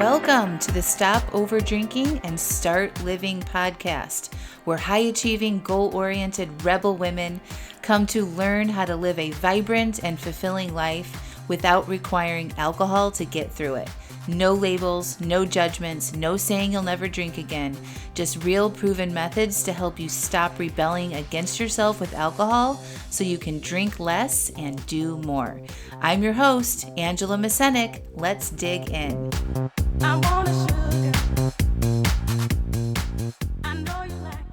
Welcome to the Stop Over Drinking and Start Living podcast, where high-achieving, goal-oriented rebel women come to learn how to live a vibrant and fulfilling life without requiring alcohol to get through it. No labels, no judgments, no saying you'll never drink again. Just real proven methods to help you stop rebelling against yourself with alcohol so you can drink less and do more. I'm your host, Angela Mascenik. Let's dig in.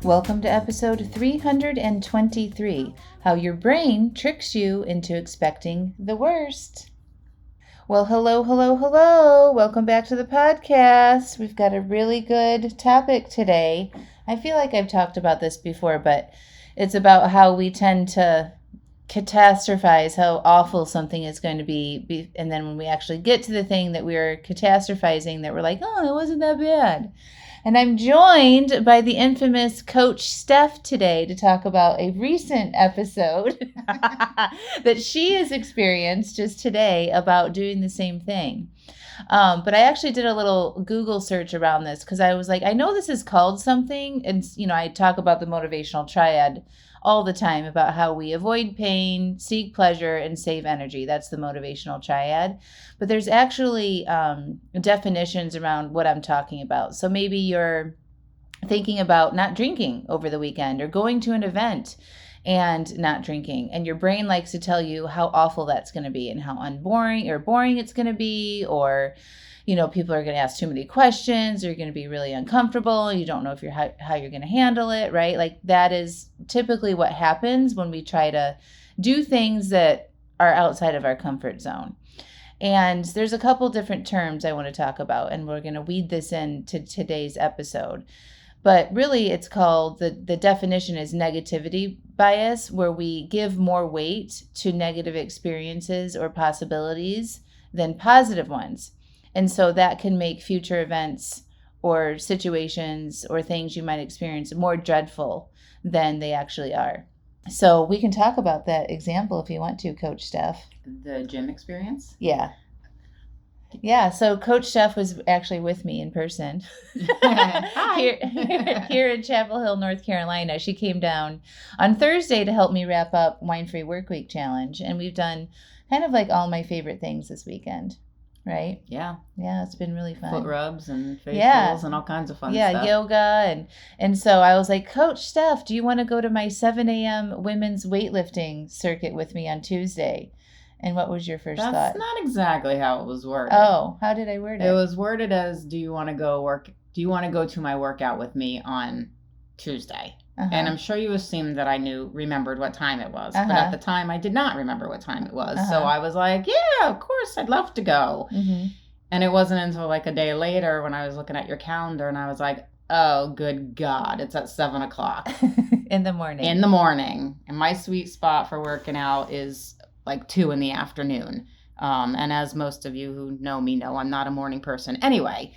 Welcome to episode 323, How Your Brain Tricks You into Expecting the Worst. Well, hello. Welcome back to the podcast. We've got a really good topic today. I feel like I've talked about this before, but it's about how we tend to catastrophize how awful something is going to be. And then when we actually get to the thing that we are catastrophizing, that we're like, oh, it wasn't that bad. And I'm joined by the infamous Coach Steph today to talk about a recent episode that she has experienced just today about doing the same thing. But I actually did a little Google search around this because I was like, I know this is called something. And, I talk about the motivational triad all the time about how we avoid pain, seek pleasure, and save energy. That's the motivational triad. But there's actually definitions around what I'm talking about. So maybe you're thinking about not drinking over the weekend or going to an event and not drinking. And your brain likes to tell you how awful that's going to be and how boring it's going to be, or people are going to ask too many questions, or you're going to be really uncomfortable. You don't know how you're going to handle it, right? Like that is typically what happens when we try to do things that are outside of our comfort zone. And there's a couple different terms I want to talk about, and we're going to weed this into today's episode. But really, it's called, the definition is negativity bias, where we give more weight to negative experiences or possibilities than positive ones. And so that can make future events or situations or things you might experience more dreadful than they actually are. So we can talk about that example if you want to, Coach Steph. The gym experience? Yeah. Yeah, so Coach Steph was actually with me in person here in Chapel Hill, North Carolina. She came down on Thursday to help me wrap up Wine Free Work Week Challenge. And we've done kind of like all my favorite things this weekend. Right? Yeah, it's been really fun. Foot rubs and facials and all kinds of fun stuff. Yeah, yoga. And so I was like, Coach Steph, do you want to go to my 7 a.m. women's weightlifting circuit with me on Tuesday? And what was your first thought? That's not exactly how it was worded. Oh, how did I word it? It was worded as, do you want to go to my workout with me on Tuesday? Uh-huh. And I'm sure you assumed that I remembered what time it was. Uh-huh. But at the time, I did not remember what time it was. Uh-huh. So I was like, yeah, of course, I'd love to go. Mm-hmm. And it wasn't until like a day later when I was looking at your calendar and I was like, oh, good God, it's at 7:00. In the morning. And my sweet spot for working out is like 2 p.m. And as most of you who know me know, I'm not a morning person anyway.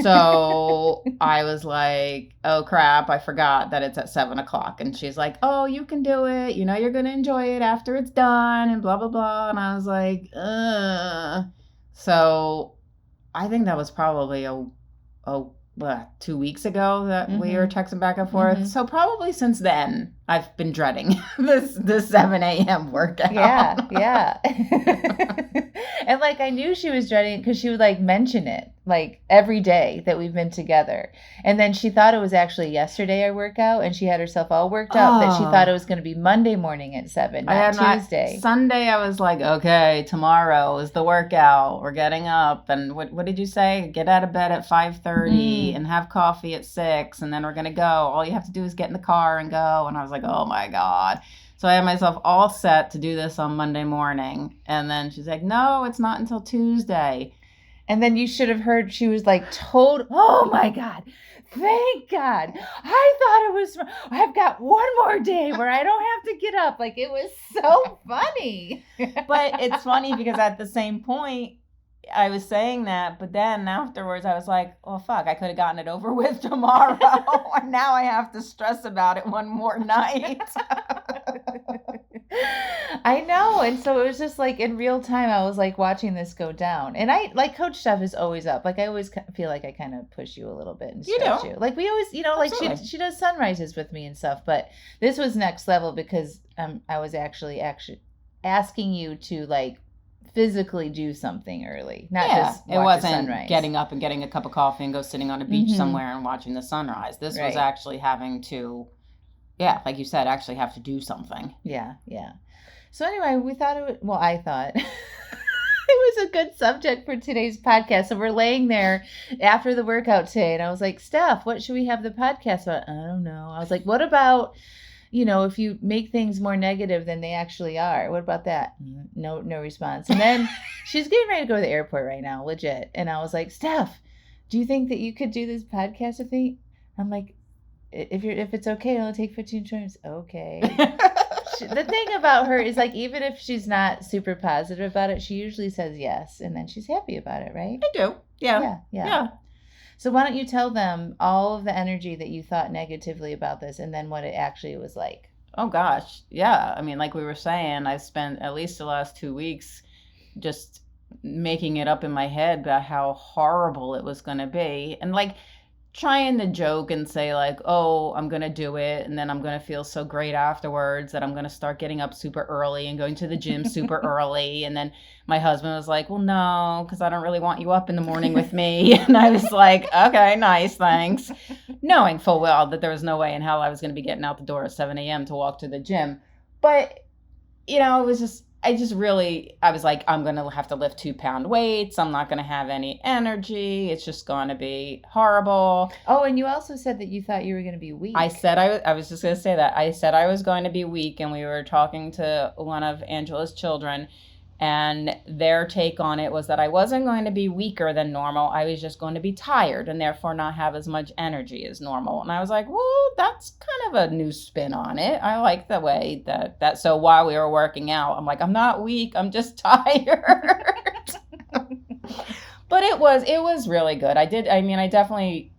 So I was like, oh crap, I forgot that it's at 7:00. And she's like, oh, you can do it. You're going to enjoy it after it's done and blah, blah, blah. And I was like, So I think that was probably 2 weeks ago that we were texting back and forth. Mm-hmm. So probably since then, I've been dreading this 7 a.m. workout. Yeah. And like I knew she was dreading it because she would like mention it like every day that we've been together. And then she thought it was actually yesterday our workout, and she had herself all worked up that she thought it was going to be Monday morning at 7, not Tuesday. Sunday I was like, okay, tomorrow is the workout. We're getting up. And what did you say? Get out of bed at 5:30 and have coffee at 6, and then we're going to go. All you have to do is get in the car and go. And I was like, oh my God. So I had myself all set to do this on Monday morning. And then she's like, no, it's not until Tuesday. And then you should have heard she was like oh my God, thank God. I thought it was, I've got one more day where I don't have to get up. Like it was so funny. But it's funny because at the same point, I was saying that, but then afterwards I was like, oh, fuck, I could have gotten it over with tomorrow. And now I have to stress about it one more night. I know. And so it was just like in real time, I was like watching this go down. And I like Coach Steph is always up. Like I always feel like I kind of push you a little bit and stretch you. Like we always, like she does sunrises with me and stuff. But this was next level because I was actually asking you to like physically do something early, not just watch it wasn't sunrise. Getting up and getting a cup of coffee and go sitting on a beach somewhere and watching the sunrise. This was actually having to, like you said, actually have to do something. Yeah. So anyway, we thought I thought it was a good subject for today's podcast. So we're laying there after the workout today, and I was like, Steph, what should we have the podcast about? I don't know. I was like, what about, if you make things more negative than they actually are? What about that? No response. And then she's getting ready to go to the airport right now, legit. And I was like, Steph, do you think that you could do this podcast with me? I'm like, if it's okay, it'll take 15 minutes. Okay. The thing about her is like, even if she's not super positive about it, she usually says yes, and then she's happy about it, right? I do. Yeah. So why don't you tell them all of the energy that you thought negatively about this, and then what it actually was like? Oh gosh, yeah. I mean, like we were saying, I spent at least the last 2 weeks just making it up in my head about how horrible it was going to be, and like trying to joke and say like, oh, I'm going to do it, and then I'm going to feel so great afterwards that I'm going to start getting up super early and going to the gym super early. And then my husband was like, well, no, because I don't really want you up in the morning with me. And I was like, okay, nice, thanks. Knowing full well that there was no way in hell I was going to be getting out the door at 7 a.m. to walk to the gym. But, it was I was like, I'm going to have to lift 2-pound weights. I'm not going to have any energy. It's just going to be horrible. Oh, and you also said that you thought you were going to be weak. I said, I was just going to say that. I said I was going to be weak, and we were talking to one of Angela's children, and their take on it was that I wasn't going to be weaker than normal. I was just going to be tired and therefore not have as much energy as normal. And I was like, well, that's kind of a new spin on it. I like the way that so while we were working out, I'm like, I'm not weak, I'm just tired. But it was really good. I definitely,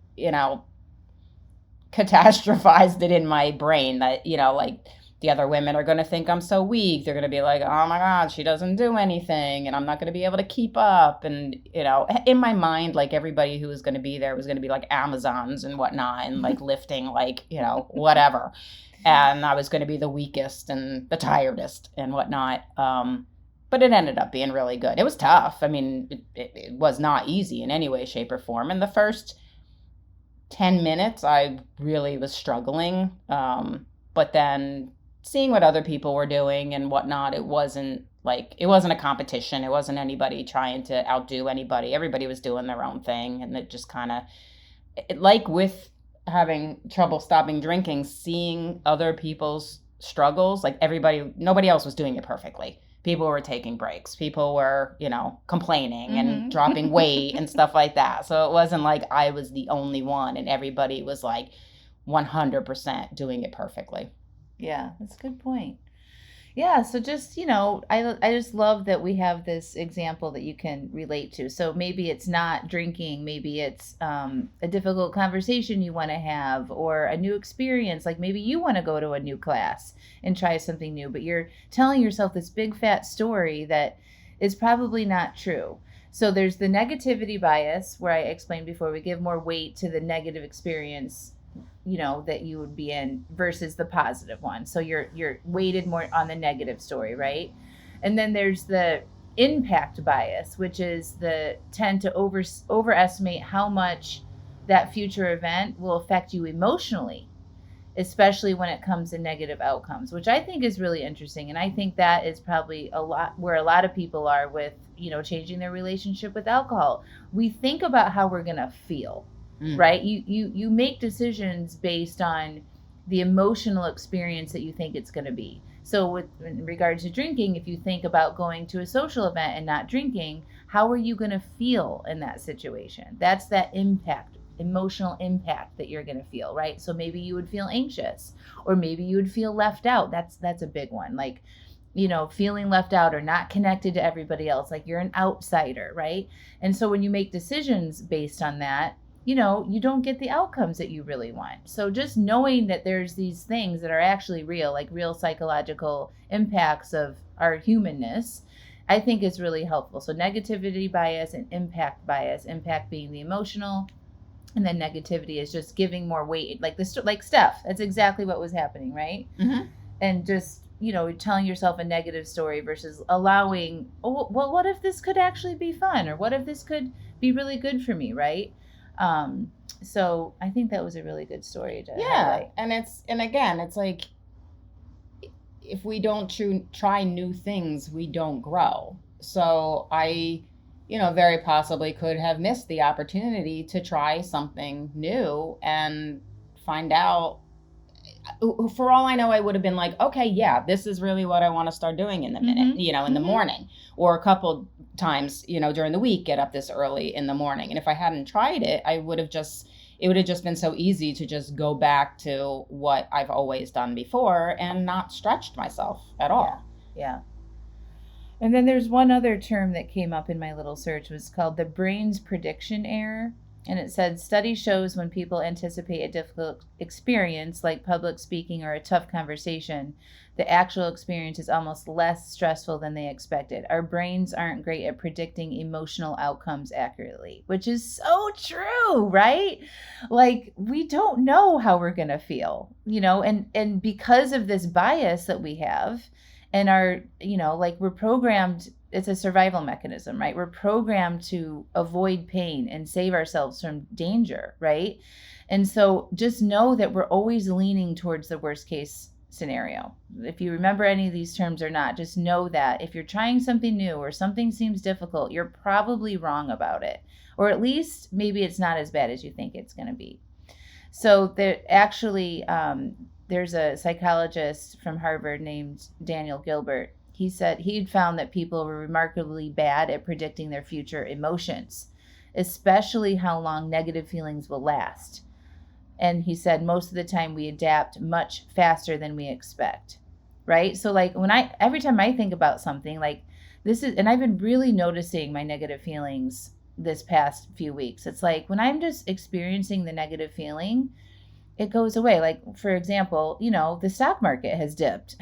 catastrophized it in my brain that, like, the other women are going to think I'm so weak. They're going to be like, oh my God, she doesn't do anything, and I'm not going to be able to keep up. And, in my mind, like everybody who was going to be there was going to be like Amazons and whatnot, and like lifting, like, whatever. And I was going to be the weakest and the tiredest and whatnot. But it ended up being really good. It was tough. I mean, it was not easy in any way, shape, or form. In the first 10 minutes, I really was struggling. But then seeing what other people were doing and whatnot, it wasn't a competition. It wasn't anybody trying to outdo anybody. Everybody was doing their own thing. And it just kind of, like with having trouble stopping drinking, seeing other people's struggles, like nobody else was doing it perfectly. People were taking breaks. People were, complaining and dropping weight and stuff like that. So it wasn't like I was the only one and everybody was like 100% doing it perfectly. Yeah, that's a good point. Yeah, so just, I just love that we have this example that you can relate to. So maybe it's not drinking, maybe it's a difficult conversation you want to have, or a new experience. Like maybe you want to go to a new class and try something new, but you're telling yourself this big fat story that is probably not true. So there's the negativity bias, where I explained before, we give more weight to the negative experience that you would be in versus the positive one. So you're weighted more on the negative story, right? And then there's the impact bias, which is the tend to overestimate how much that future event will affect you emotionally, especially when it comes to negative outcomes, which I think is really interesting. And I think that is probably a lot where a lot of people are with, changing their relationship with alcohol. We think about how we're going to feel. Right? You make decisions based on the emotional experience that you think it's going to be. So in regards to drinking, if you think about going to a social event and not drinking, how are you going to feel in that situation? That's that emotional impact that you're going to feel, right? So maybe you would feel anxious, or maybe you would feel left out. That's a big one. Like, feeling left out or not connected to everybody else, like you're an outsider, right? And so when you make decisions based on that, you don't get the outcomes that you really want. So just knowing that there's these things that are actually real, like real psychological impacts of our humanness, I think is really helpful. So negativity bias and impact bias, impact being the emotional, and then negativity is just giving more weight, like this, like Steph. That's exactly what was happening, right? Mm-hmm. And just telling yourself a negative story versus allowing, oh well, what if this could actually be fun, or what if this could be really good for me, right? So I think that was a really good story to highlight. And again, it's like, if we don't try new things, we don't grow. So I, very possibly could have missed the opportunity to try something new and find out. For all I know, I would have been like, okay, yeah, this is really what I want to start doing in the minute, in the morning, or a couple times, during the week, get up this early in the morning. And if I hadn't tried it, it would have just been so easy to just go back to what I've always done before and not stretched myself at all. Yeah. And then there's one other term that came up in my little search, was called the brain's prediction error. And it said, study shows when people anticipate a difficult experience, like public speaking or a tough conversation, the actual experience is almost less stressful than they expected. Our brains aren't great at predicting emotional outcomes accurately, which is so true, right? Like, we don't know how we're going to feel, and because of this bias that we have, and our, like, we're programmed, it's a survival mechanism, right? We're programmed to avoid pain and save ourselves from danger, right? And so just know that we're always leaning towards the worst case scenario. If you remember any of these terms or not, just know that if you're trying something new or something seems difficult, you're probably wrong about it. Or at least maybe it's not as bad as you think it's going to be. So there actually, there's a psychologist from Harvard named Daniel Gilbert. He said he'd found that people were remarkably bad at predicting their future emotions, especially how long negative feelings will last. And he said most of the time we adapt much faster than we expect, right? So like every time I think about something like this is, and I've been really noticing my negative feelings this past few weeks. It's like when I'm just experiencing the negative feeling, it goes away. Like, for example, the stock market has dipped.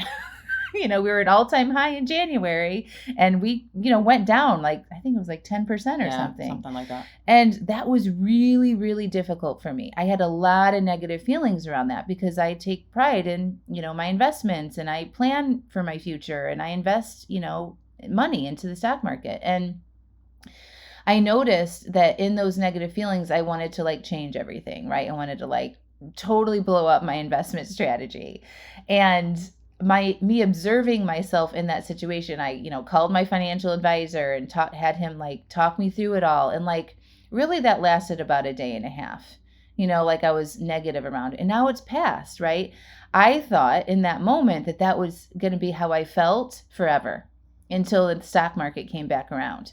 We were at all-time high in January, and we, went down, like, I think it was like 10% or something like that. And that was really, really difficult for me. I had a lot of negative feelings around that because I take pride in, my investments, and I plan for my future, and I invest, money into the stock market. And I noticed that in those negative feelings, I wanted to like change everything, right? I wanted to like totally blow up my investment strategy. And me observing myself in that situation, I, called my financial advisor and had him like talk me through it all. And like, really that lasted about a day and a half, like I was negative around it. And now it's past, right? I thought in that moment that was going to be how I felt forever until the stock market came back around.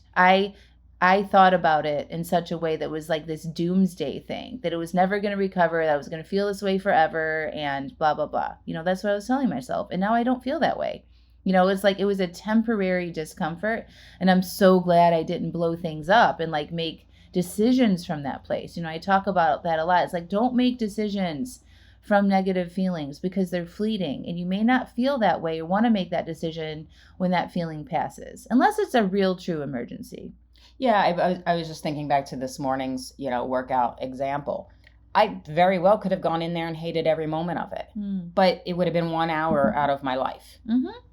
I thought about it in such a way that was like this doomsday thing, that it was never going to recover, that I was going to feel this way forever, and blah, blah, blah. That's what I was telling myself. And now I don't feel that way. It's like it was a temporary discomfort. And I'm so glad I didn't blow things up and like make decisions from that place. I talk about that a lot. It's like, don't make decisions from negative feelings because they're fleeting, and you may not feel that way or want to make that decision when that feeling passes, unless it's a real true emergency. Yeah, I was just thinking back to this morning's, workout example. I very well could have gone in there and hated every moment of it, but it would have been 1 hour out of my life.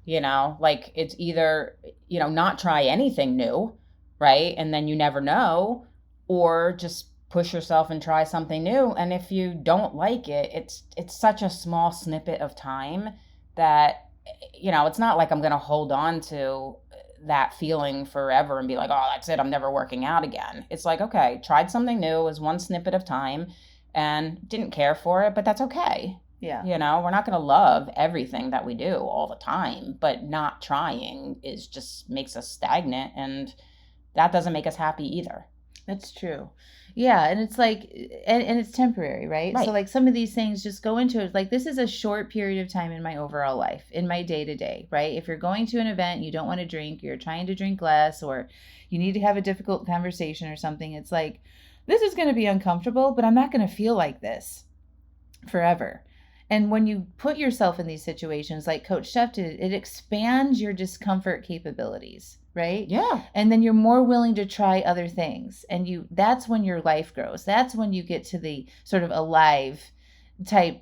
Like it's either, not try anything new, right? And then you never know, or just push yourself and try something new. And if you don't like it, it's such a small snippet of time that, it's not like I'm going to hold on to that feeling forever and be like, oh, that's it, I'm never working out again. It's like, okay, tried something new, it was one snippet of time and didn't care for it, but that's okay. Yeah. We're not going to love everything that we do all the time, but not trying just makes us stagnant, and that doesn't make us happy either. That's true. Yeah, and it's like, and it's temporary, right? So like some of these things just go into it. Like this is a short period of time in my overall life, in my day-to-day, right? If you're going to an event, you don't want to drink, you're trying to drink less, or you need to have a difficult conversation or something. It's like, this is going to be uncomfortable, but I'm not going to feel like this forever. And when you put yourself in these situations like Coach Steph did, it expands your discomfort capabilities, right? Yeah. And then you're more willing to try other things. And that's when your life grows. That's when you get to the sort of alive type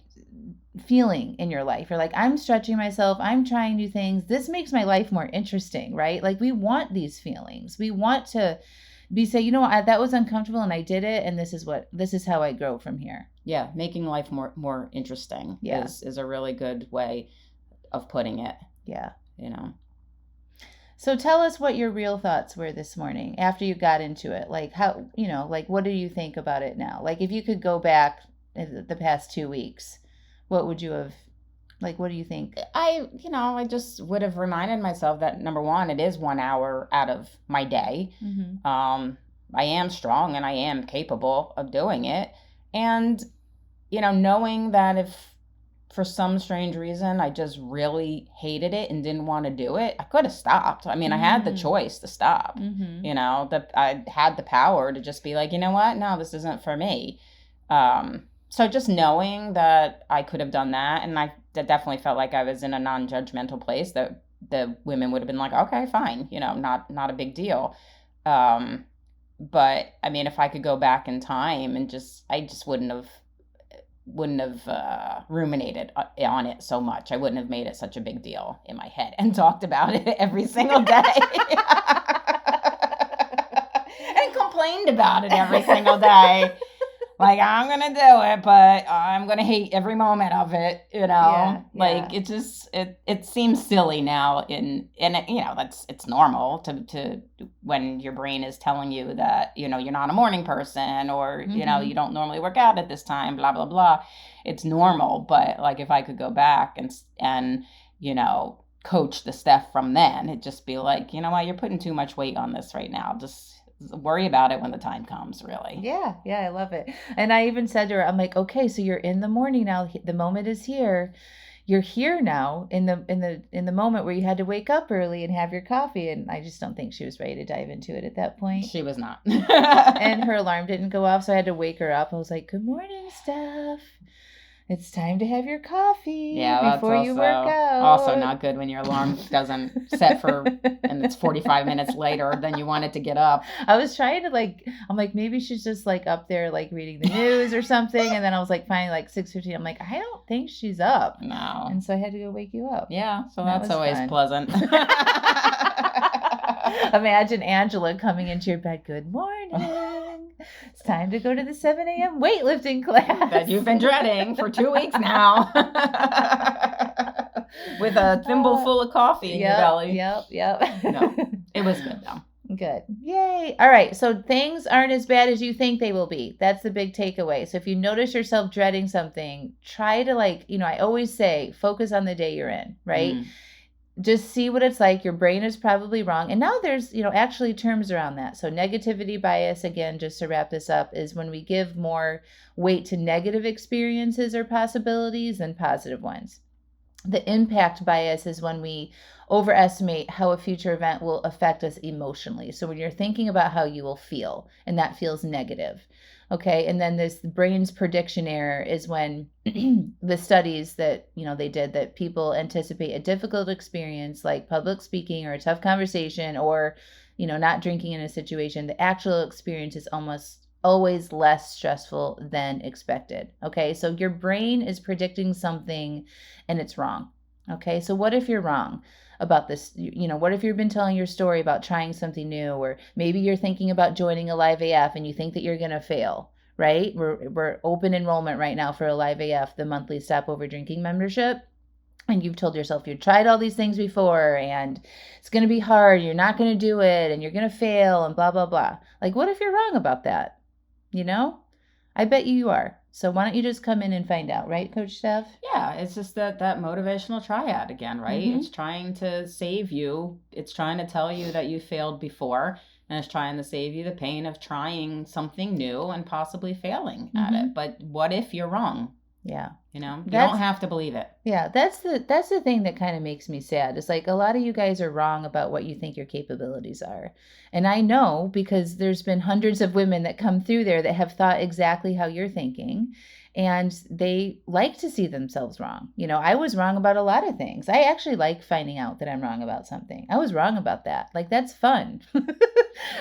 feeling in your life. You're like, I'm stretching myself, I'm trying new things. This makes my life more interesting, right? Like we want these feelings. We want to say, you know what, that was uncomfortable and I did it, and this is how I grow from here. Yeah, making life more interesting is a really good way of putting it. Yeah. You know. So tell us what your real thoughts were this morning after you got into it. Like how, like what do you think about it now? Like if you could go back the past 2 weeks, what would you have, like, what do you think? I just would have reminded myself that, number one, it is 1 hour out of my day. Mm-hmm. I am strong and I am capable of doing it. And, knowing that if for some strange reason I just really hated it and didn't want to do it, I could have stopped. I mean, I had the choice to stop. Mm-hmm. That I had the power to just be like, you know what? No, this isn't for me. So just knowing that I could have done that, and I definitely felt like I was in a non-judgmental place, that the women would have been like, okay, fine, not a big deal. But I mean, if I could go back in time and I just wouldn't have ruminated on it so much. I wouldn't have made it such a big deal in my head and talked about it every single day. And complained about it every single day. Like, I'm going to do it, but I'm going to hate every moment of it, Yeah. Like, it just, it seems silly now it's normal to when your brain is telling you that, you're not a morning person, or, Mm-hmm. you don't normally work out at this time, blah, blah, blah. It's normal. But, like, if I could go back and coach the Steph from then, it'd just be like, you know what, you're putting too much weight on this right now. Just worry about it when the time comes, really. Yeah, I love it. And I even said to her, I'm like, okay, so you're in the morning now. The moment is here. You're here now in the moment where you had to wake up early and have your coffee. And I just don't think she was ready to dive into it at that point. She was not. And her alarm didn't go off, so I had to wake her up. I was like, good morning, Steph. It's time to have your coffee before you work out. Also not good when your alarm doesn't set and it's 45 minutes later than you want it to get up. I was trying to I'm like, maybe she's just up there reading the news or something. And then I was finally 6:15. I'm like, I don't think she's up. No. And so I had to go wake you up. Yeah, so that's always fun. Pleasant. Imagine Angela coming into your bed. Good morning. It's time to go to the 7 a.m. weightlifting class that you've been dreading for 2 weeks now. With a thimble full of coffee in your belly. Yep. No, it was good though. Good. Yay. All right. So things aren't as bad as you think they will be. That's the big takeaway. So if you notice yourself dreading something, try to I always say, focus on the day you're in, right? Mm. Just see what it's like. Your brain is probably wrong. And now there's, actually terms around that. So negativity bias, again, just to wrap this up, is when we give more weight to negative experiences or possibilities than positive ones. The impact bias is when we overestimate how a future event will affect us emotionally. So when you're thinking about how you will feel, and that feels negative. Okay, and then this brain's prediction error is when the studies that, they did, that people anticipate a difficult experience like public speaking or a tough conversation or, not drinking in a situation. The actual experience is almost always less stressful than expected. Okay, so your brain is predicting something and it's wrong. Okay, so what if you're wrong about this? What if you've been telling your story about trying something new, or maybe you're thinking about joining a Live AF and you think that you're going to fail, right? We're open enrollment right now for a Live AF, the monthly Stop Over Drinking membership. And you've told yourself you've tried all these things before and it's going to be hard. You're not going to do it and you're going to fail and blah, blah, blah. What if you're wrong about that? I bet you are. So why don't you just come in and find out, right, Coach Steph? Yeah, it's just that motivational triad again, right? Mm-hmm. It's trying to save you. It's trying to tell you that you failed before, and it's trying to save you the pain of trying something new and possibly failing at it. But what if you're wrong? Yeah. You don't have to believe it. Yeah, that's the thing that kind of makes me sad. It's like a lot of you guys are wrong about what you think your capabilities are. And I know because there's been hundreds of women that come through there that have thought exactly how you're thinking. And they like to see themselves wrong. I was wrong about a lot of things. I actually like finding out that I'm wrong about something. I was wrong about that. Like, that's fun.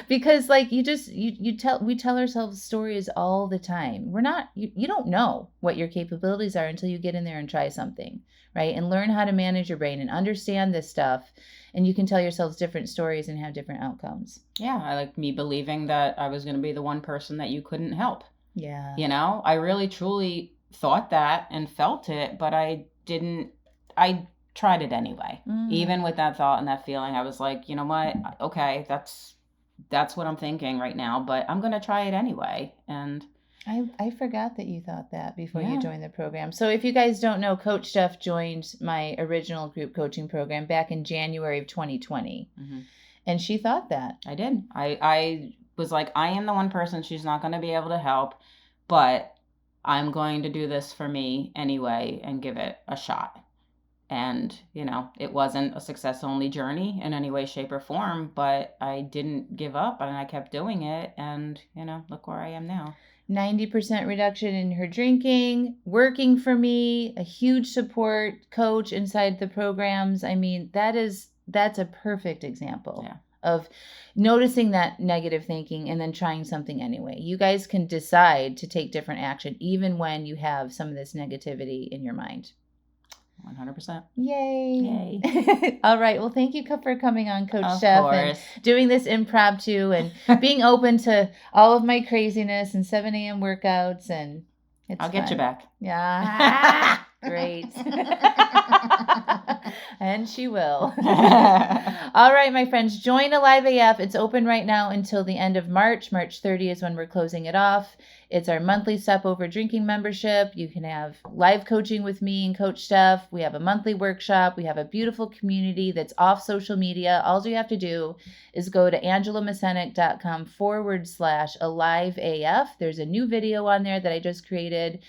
Because like we tell ourselves stories all the time. You don't know what your capabilities are until you get in there and try something, right? And learn how to manage your brain and understand this stuff. And you can tell yourselves different stories and have different outcomes. Yeah, I like me believing that I was going to be the one person that you couldn't help. Yeah. I really truly thought that and felt it, but I didn't. I tried it anyway. Even with that thought and that feeling, I was like, you know what? Okay, that's what I'm thinking right now, but I'm going to try it anyway. And I forgot that you thought that before you joined the program. So if you guys don't know, Coach Steph joined my original group coaching program back in January of 2020. And she thought that. I did. I was like, I am the one person she's not going to be able to help, but I'm going to do this for me anyway and give it a shot. And, it wasn't a success-only journey in any way, shape, or form, but I didn't give up and I kept doing it. And, look where I am now. 90% reduction in her drinking, working for me, a huge support coach inside the programs. I mean, that's a perfect example of noticing that negative thinking and then trying something anyway. You guys can decide to take different action even when you have some of this negativity in your mind. 100%. Yay. All right. Well, thank you for coming on, Coach Of Steph, course. and doing this impromptu and being open to all of my craziness and 7 a.m. workouts. And I'll get you back. Yeah. Great. And she will. All right, my friends, join Alive AF. It's open right now until the end of March. March 30 is when we're closing it off. It's our monthly Step Over Drinking membership. You can have live coaching with me and Coach Steph. We have a monthly workshop. We have a beautiful community that's off social media. All you have to do is go to angelamascenik.com/AliveAF. There's a new video on there that I just created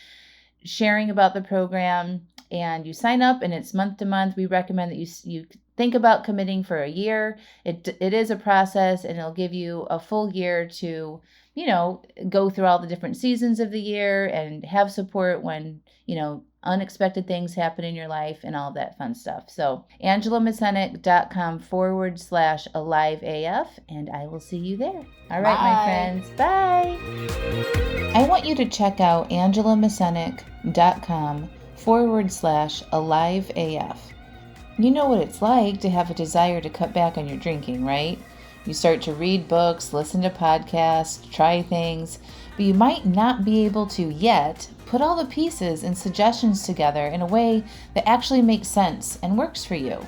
sharing about the program, and you sign up and it's month to month. We recommend that you think about committing for a year. It is a process, and it'll give you a full year to go through all the different seasons of the year and have support when unexpected things happen in your life and all of that fun stuff. So angelamascenik.com/AliveAF, and I will see you there. All right, my friends. Bye. I want you to check out angelamascenik.com/AliveAF. You know what it's like to have a desire to cut back on your drinking, right? You start to read books, listen to podcasts, try things, but you might not be able to yet put all the pieces and suggestions together in a way that actually makes sense and works for you.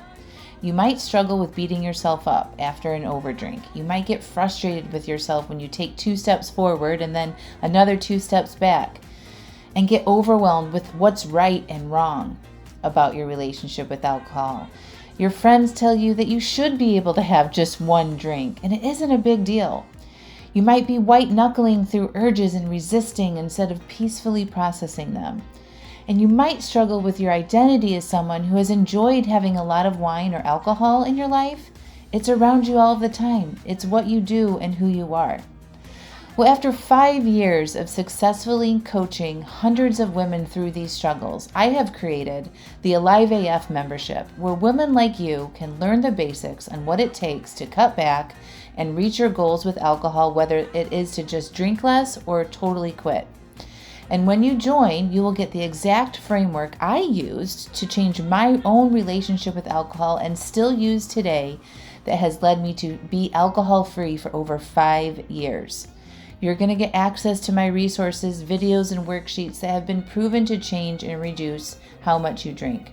You might struggle with beating yourself up after an overdrink. You might get frustrated with yourself when you take 2 steps forward and then another 2 steps back, and get overwhelmed with what's right and wrong about your relationship with alcohol. Your friends tell you that you should be able to have just 1 drink, and it isn't a big deal. You might be white-knuckling through urges and resisting instead of peacefully processing them. And you might struggle with your identity as someone who has enjoyed having a lot of wine or alcohol in your life. It's around you all the time. It's what you do and who you are. Well, after 5 years of successfully coaching hundreds of women through these struggles, I have created the Alive AF membership, where women like you can learn the basics on what it takes to cut back and reach your goals with alcohol, whether it is to just drink less or totally quit. And when you join, you will get the exact framework I used to change my own relationship with alcohol and still use today, that has led me to be alcohol-free for over 5 years. You're going to get access to my resources, videos, and worksheets that have been proven to change and reduce how much you drink.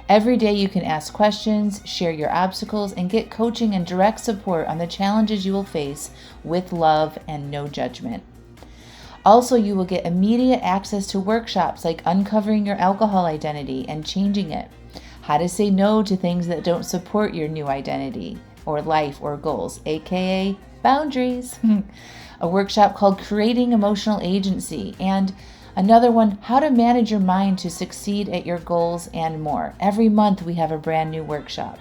Every day you can ask questions, share your obstacles, and get coaching and direct support on the challenges you will face with love and no judgment. Also, you will get immediate access to workshops like uncovering your alcohol identity and changing it, how to say no to things that don't support your new identity or life or goals, aka boundaries. A workshop called Creating Emotional Agency, and Another one, how to manage your mind to succeed at your goals and more. Every month we have a brand new workshop.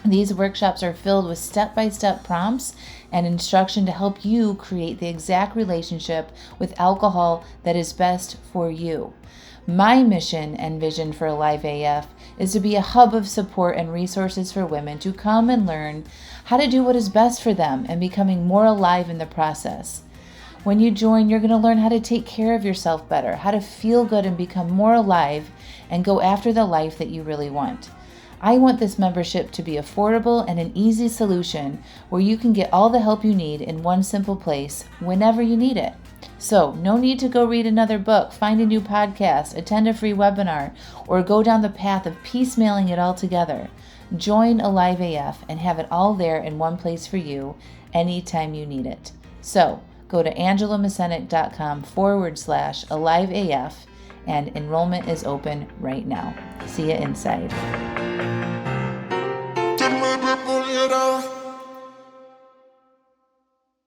These workshops are filled with step-by-step prompts and instruction to help you create the exact relationship with alcohol that is best for you. My mission and vision for Alive AF is to be a hub of support and resources for women to come and learn how to do what is best for them and becoming more alive in the process. When you join, you're going to learn how to take care of yourself better, how to feel good and become more alive and go after the life that you really want. I want this membership to be affordable and an easy solution where you can get all the help you need in one simple place whenever you need it. So, no need to go read another book, find a new podcast, attend a free webinar, or go down the path of piecemealing it all together. Join Alive AF and have it all there in one place for you anytime you need it. So, go to angelamascenik.com/AliveAF and enrollment is open right now. See you inside.